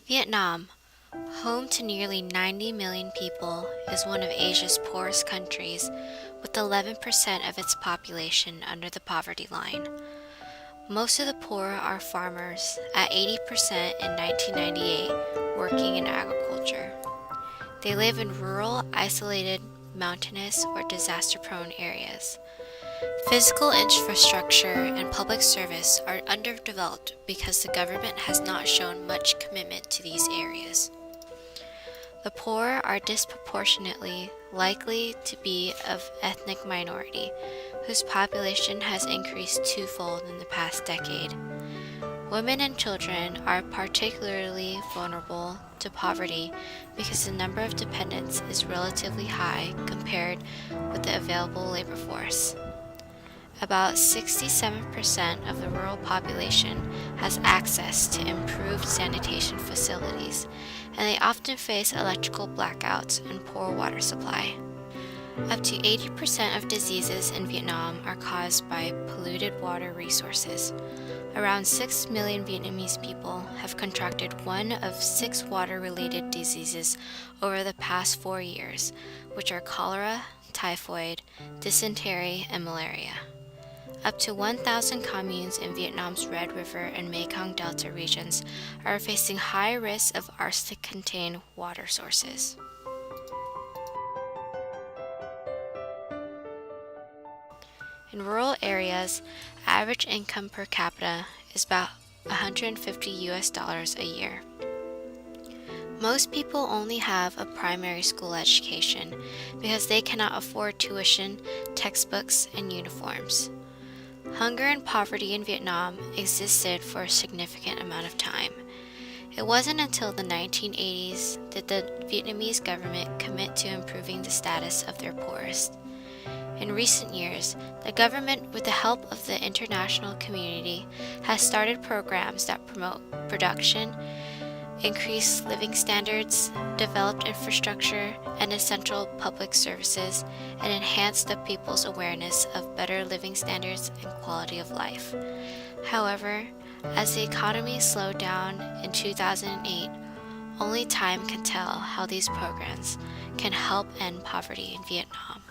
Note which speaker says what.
Speaker 1: Vietnam, home to nearly 90 million people, is one of Asia's poorest countries, with 11% of its population under the poverty line. Most of the poor are farmers, at 80% in 1998, working in agriculture. They live in rural, isolated, mountainous, or disaster-prone areas. Physical infrastructure and public service are underdeveloped because the government has not shown much commitment to these areas. The poor are disproportionately likely to be of ethnic minority, whose population has increased twofold in the past decade. Women and children are particularly vulnerable to poverty because the number of dependents is relatively high compared with the available labor force. About 67% of the rural population has access to improved sanitation facilities, and they often face electrical blackouts and poor water supply. Up to 80% of diseases in Vietnam are caused by polluted water resources. Around 6 million Vietnamese people have contracted one of 6 water-related diseases over the past 4 years, which are cholera, typhoid, dysentery, and malaria. Up to 1,000 communes in Vietnam's Red River and Mekong Delta regions are facing high risks of arsenic-contained water sources. In rural areas, average income per capita is about $150 a year. Most people only have a primary school education because they cannot afford tuition, textbooks, and uniforms. Hunger and poverty in Vietnam existed for a significant amount of time. It wasn't until the 1980s that the Vietnamese government commit to improving the status of their poorest. In recent years, the government, with the help of the international community, has started programs that promote production, increase living standards, developed infrastructure and essential public services, and enhance the people's awareness of better living standards and quality of life. However, as the economy slowed down in 2008, only time can tell how these programs can help end poverty in Vietnam.